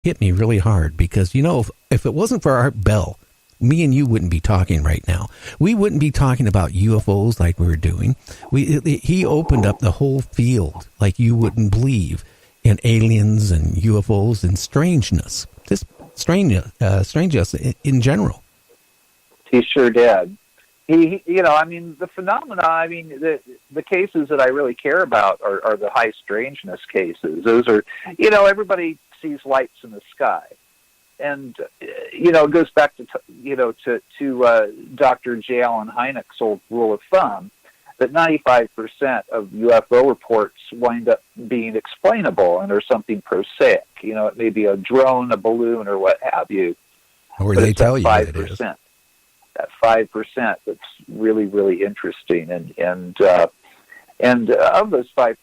hit me really hard because, if it wasn't for Art Bell, me and you wouldn't be talking right now. We wouldn't be talking about UFOs like we were doing. He opened up the whole field like you wouldn't believe in aliens and UFOs and strangeness. Just strangeness in general. He sure did. The phenomena, the cases that I really care about are the high strangeness cases. Those are, everybody sees lights in the sky. And, it goes back to Dr. J. Allen Hynek's old rule of thumb that 95% of UFO reports wind up being explainable and there's something prosaic. It may be a drone, a balloon, or what have you. Or they tell you 5%. It is. That 5% that's really, really interesting. And of those 5%,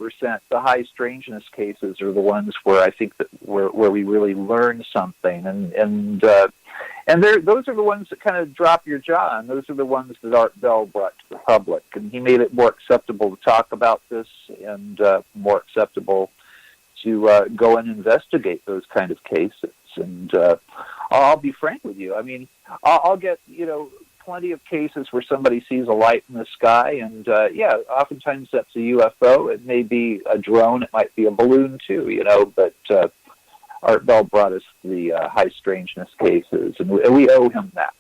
the high strangeness cases are the ones where I think that where we really learn something, and those are the ones that kind of drop your jaw, and those are the ones that Art Bell brought to the public, and he made it more acceptable to talk about this and more acceptable to go and investigate those kind of cases. And I'll be frank with you. I'll get plenty of cases where somebody sees a light in the sky, and oftentimes that's a UFO. It may be a drone, it might be a balloon too, but Art Bell brought us the high strangeness cases, and we owe him that.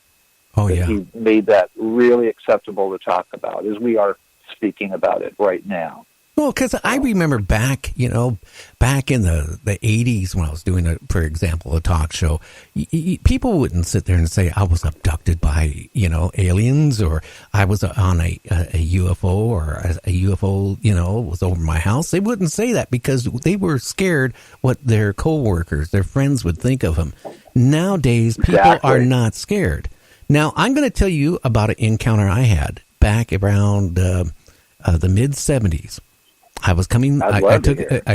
Oh, yeah. He made that really acceptable to talk about, as we are speaking about it right now. Well, because I remember back in the 80s when I was doing, for example, a talk show, people wouldn't sit there and say I was abducted by, aliens, or I was on a UFO, or a UFO, was over my house. They wouldn't say that because they were scared what their coworkers, their friends would think of them. Nowadays, people are not scared. Now, I'm going to tell you about an encounter I had back around the mid-'70s. I was coming. I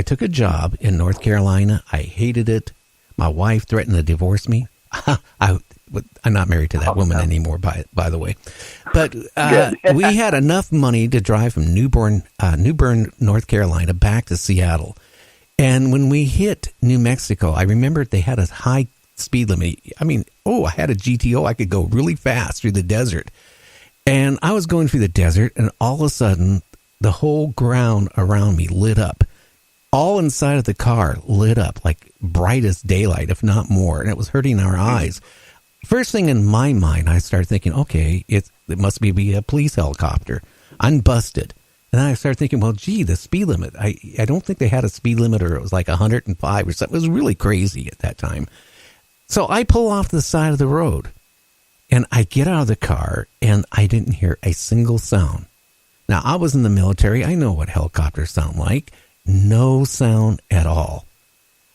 took a job in North Carolina. I hated it. My wife threatened to divorce me. I'm not married to that woman anymore, by the way. But we had enough money to drive from New Bern, North Carolina, back to Seattle. And when we hit New Mexico, I remember they had a high speed limit. I had a GTO. I could go really fast through the desert. And I was going through the desert, and all of a sudden, the whole ground around me lit up. All inside of the car lit up like bright as daylight, if not more, and it was hurting our eyes. First thing in my mind, I started thinking, okay, it must be a police helicopter. I'm busted. And then I started thinking, well, gee, the speed limit. I don't think they had a speed limit, or it was like 105 or something. It was really crazy at that time. So I pull off the side of the road, and I get out of the car, and I didn't hear a single sound. Now, I was in the military. I know what helicopters sound like. No sound at all.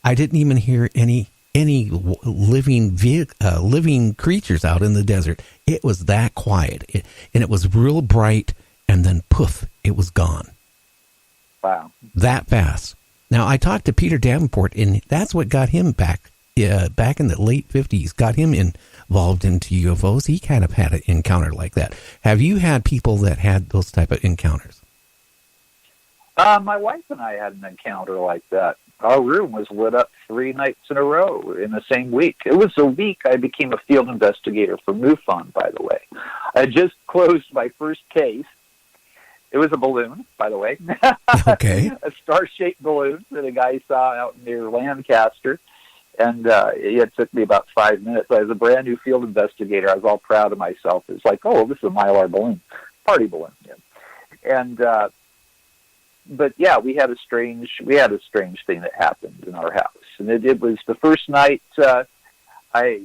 I didn't even hear any living creatures out in the desert. It was that quiet. And it was real bright, and then poof, it was gone. Wow. That fast. Now, I talked to Peter Davenport, and that's what got him back in the late 50s, got him involved into UFOs. He kind of had an encounter like that. Have you had people that had those type of encounters? My wife and I had an encounter like that. Our room was lit up 3 nights in a row in the same week. It was the week I became a field investigator for MUFON, by the way. I just closed my first case. It was a balloon, by the way. Okay. A star-shaped balloon that a guy saw out near Lancaster. And it took me about 5 minutes. I was a brand new field investigator. I was all proud of myself. It was like, oh, this is a Mylar balloon, party balloon. Yeah. And but yeah, we had a strange thing that happened in our house, and it was the first night. I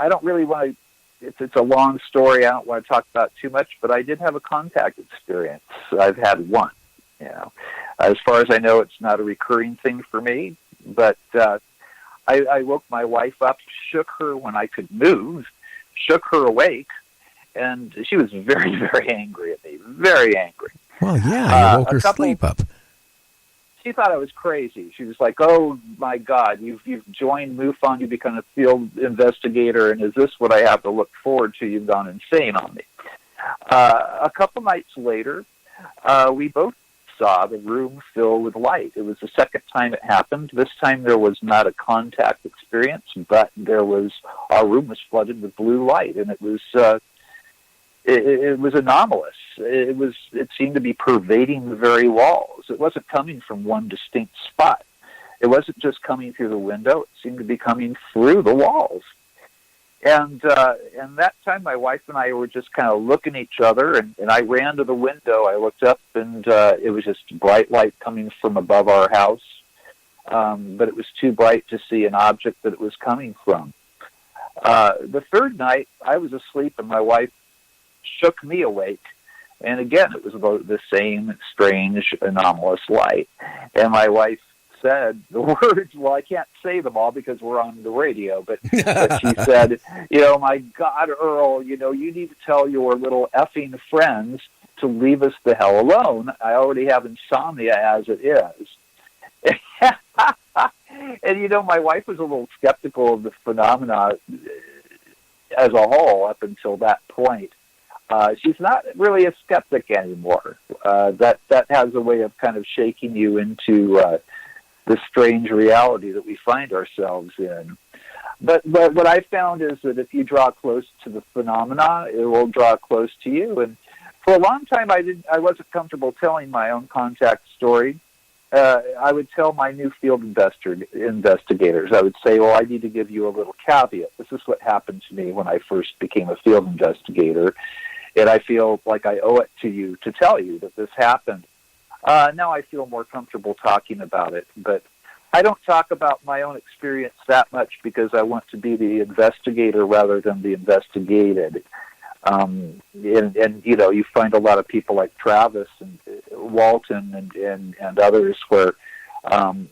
don't really want to. It's a long story. I don't want to talk about too much, but I did have a contact experience. I've had one. As far as I know, it's not a recurring thing for me, but. I woke my wife up, shook her when I could move, shook her awake, and she was very, very angry at me, very angry. Well, yeah, you woke her sleep up. She thought I was crazy. She was like, oh, my God, you've joined MUFON, you become a field investigator, and is this what I have to look forward to? You've gone insane on me. A couple nights later, we both saw the room fill with light. It was the second time it happened. This time there was not a contact experience, but our room was flooded with blue light, and it was anomalous. It seemed to be pervading the very walls. It wasn't coming from one distinct spot. It wasn't just coming through the window. It seemed to be coming through the walls. And that time my wife and I were just kind of looking at each other, and I ran to the window. I looked up, and it was just bright light coming from above our house. But it was too bright to see an object that it was coming from. The third night, I was asleep, and my wife shook me awake. And again, it was about the same strange, anomalous light. And my wife said the words, well, I can't say them all because we're on the radio, but she said, my God, Earl, you need to tell your little effing friends to leave us the hell alone. I already have insomnia as it is. And, my wife was a little skeptical of the phenomena as a whole up until that point. She's not really a skeptic anymore. That has a way of kind of shaking you into the strange reality that we find ourselves in. But what I found is that if you draw close to the phenomena, it will draw close to you. And for a long time, I wasn't comfortable telling my own contact story. I would tell my new field investigators. I would say, well, I need to give you a little caveat. This is what happened to me when I first became a field investigator, and I feel like I owe it to you to tell you that this happened. Now I feel more comfortable talking about it, but I don't talk about my own experience that much because I want to be the investigator rather than the investigated. And you find a lot of people like Travis and Walton and others where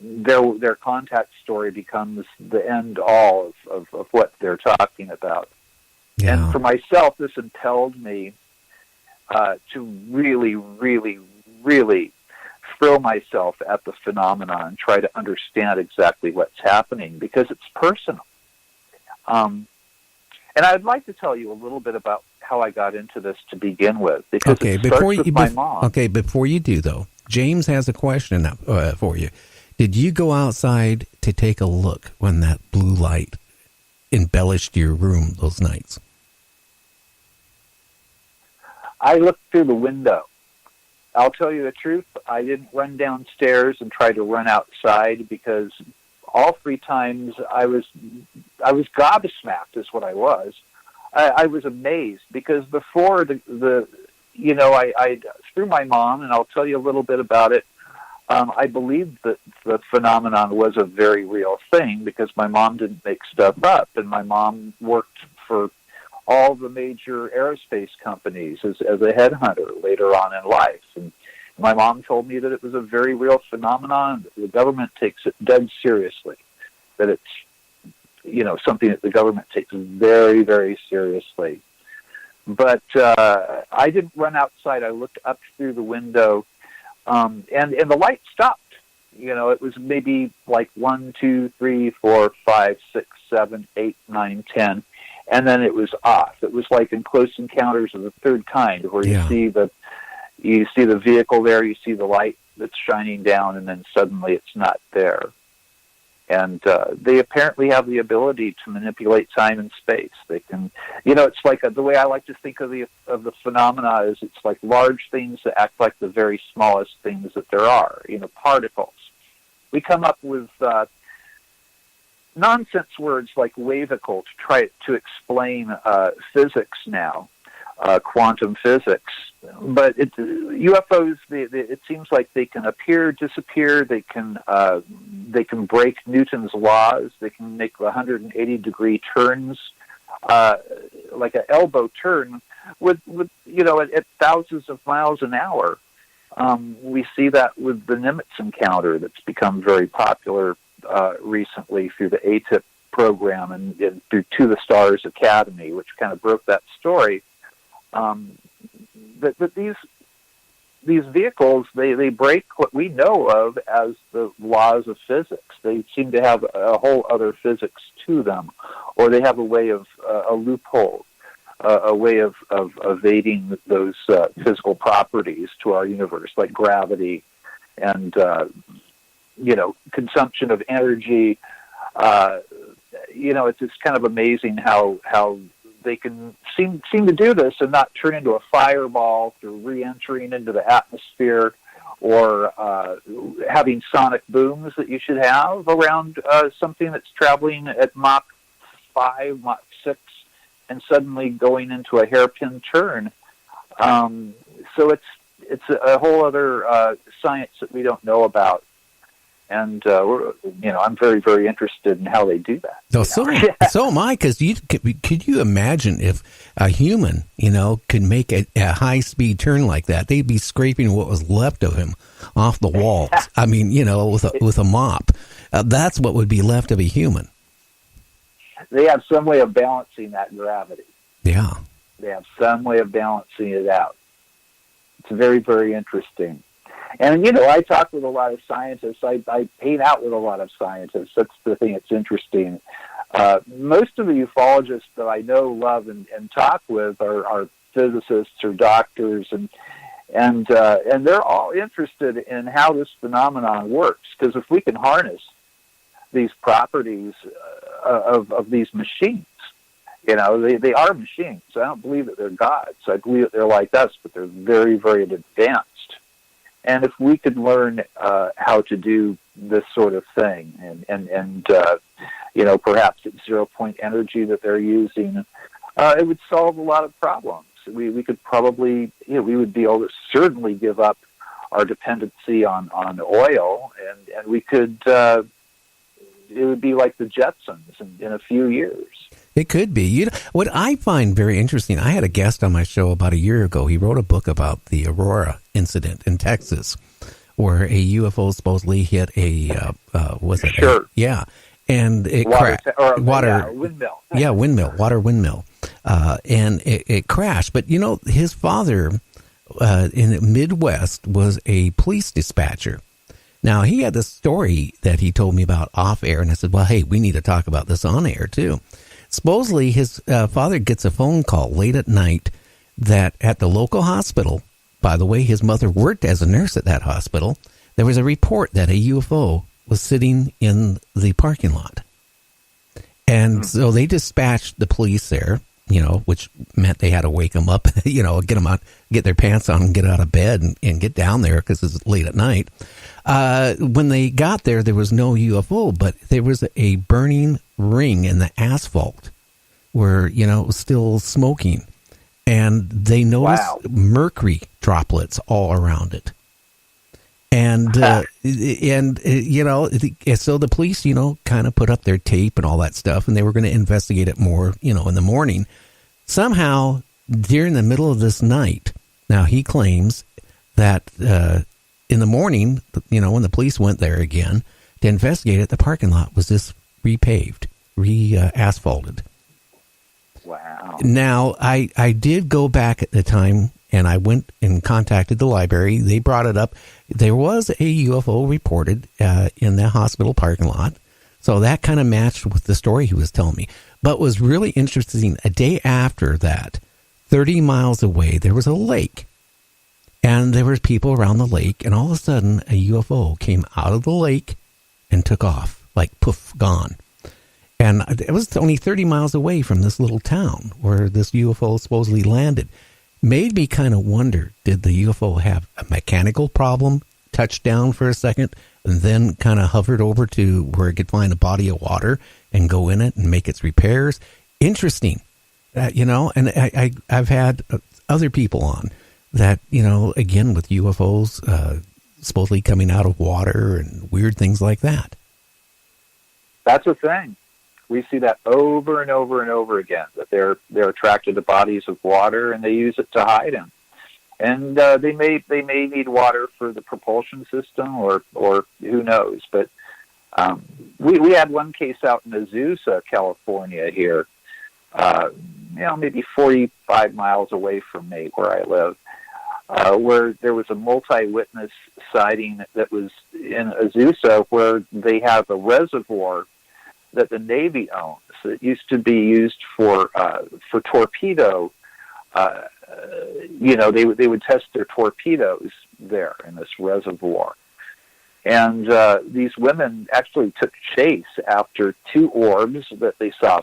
their contact story becomes the end all of what they're talking about. Yeah. And for myself, this impelled me to really, really, really throw myself at the phenomenon and try to understand exactly what's happening because it's personal. And I'd like to tell you a little bit about how I got into this to begin with, because it starts with my mom. Okay, before you do, though, James has a question for you. Did you go outside to take a look when that blue light embellished your room those nights? I looked through the window. I'll tell you the truth, I didn't run downstairs and try to run outside because all three times I was gobsmacked is what I was. I was amazed because before I through my mom, and I'll tell you a little bit about it, I believed that the phenomenon was a very real thing because my mom didn't make stuff up, and my mom worked for all the major aerospace companies as a headhunter later on in life. And my mom told me that it was a very real phenomenon, that the government takes it dead seriously, that it's something that the government takes very, very seriously. But I didn't run outside. I looked up through the window, and the light stopped. It was maybe like 1, 2, 3, 4, 5, 6, 7, 8, 9, 10. And then it was off. It was like in Close Encounters of the Third Kind, where you see the vehicle there, you see the light that's shining down, and then suddenly it's not there. And they apparently have the ability to manipulate time and space. They can, it's like the way I like to think of the phenomena is it's like large things that act like the very smallest things that there are. Particles. We come up with nonsense words like wavicle to try to explain physics now, quantum physics. But UFOs, it seems like they can appear, disappear. They can break Newton's laws. They can make 180-degree turns, like an elbow turn, with at thousands of miles an hour. We see that with the Nimitz encounter that's become very popular recently through the ATIP program and through To the Stars Academy, which kind of broke that story. That these vehicles, they break what we know of as the laws of physics. They seem to have a whole other physics to them, or they have a way of a loophole, a way of evading those physical properties to our universe, like gravity, and consumption of energy. It's kind of amazing how they can seem to do this and not turn into a fireball through re-entering into the atmosphere, or having sonic booms that you should have around something that's traveling at Mach 5, Mach 6, and suddenly going into a hairpin turn. So it's a whole other science that we don't know about. And I'm very, very interested in how they do that. So am I, because could you imagine if a human, could make a high-speed turn like that? They'd be scraping what was left of him off the walls. I mean, with a mop. That's what would be left of a human. They have some way of balancing that gravity. Yeah. They have some way of balancing it out. It's very, very interesting. And, I talk with a lot of scientists. I hang out with a lot of scientists. That's the thing that's interesting. Most of the ufologists that I know, love, and talk with are physicists or doctors, and they're all interested in how this phenomenon works. Because if we can harness these properties of these machines, they are machines. I don't believe that they're gods. I believe that they're like us, but they're very, very advanced. And if we could learn how to do this sort of thing, and perhaps at 0-point energy that they're using, it would solve a lot of problems. We could probably, we would be able to certainly give up our dependency on oil, and we could, it would be like the Jetsons in a few years. It could be. What I find very interesting, I had a guest on my show about a year ago. He wrote a book about the Aurora incident in Texas, where a UFO supposedly hit a, was it? Sure. Yeah. And it crashed. Windmill. Yeah, water windmill. And it crashed. But, his father in the Midwest was a police dispatcher. Now, he had this story that he told me about off air, and I said, well, hey, we need to talk about this on air, too. Supposedly, his father gets a phone call late at night that at the local hospital, by the way, his mother worked as a nurse at that hospital, there was a report that a UFO was sitting in the parking lot. And so they dispatched the police there, which meant they had to wake them up, get them out, get their pants on and get out of bed and get down there because it's late at night. When they got there, there was no UFO, but there was a burning ring in the asphalt where, it was still smoking. And they noticed mercury droplets all around it. And, so the police, kind of put up their tape and all that stuff, and they were going to investigate it more, in the morning. Somehow, during the middle of this night, now he claims that in the morning, when the police went there again to investigate it, the parking lot was just repaved, asphalted. Wow. Now, I did go back at the time, and I went and contacted the library. They brought it up. There was a UFO reported in the hospital parking lot. So that kind of matched with the story he was telling me. But was really interesting, a day after that, 30 miles away, there was a lake. And there were people around the lake, and all of a sudden, a UFO came out of the lake and took off, like poof, gone. And it was only 30 miles away from this little town where this UFO supposedly landed. Made me kind of wonder, did the UFO have a mechanical problem, touched down for a second, and then kind of hovered over to where it could find a body of water and go in it and make its repairs? Interesting. And I've had other people on that, again, with UFOs supposedly coming out of water and weird things like that. That's a thing. We see that over and over and over again, that they're attracted to bodies of water and they use it to hide in. And they may need water for the propulsion system or who knows. But we had one case out in Azusa, California here, maybe 45 miles away from me where I live, where there was a multi-witness sighting that was in Azusa where they have a reservoir that the Navy owns. It used to be used for torpedo. They would test their torpedoes there in this reservoir. And these women actually took chase after two orbs that they saw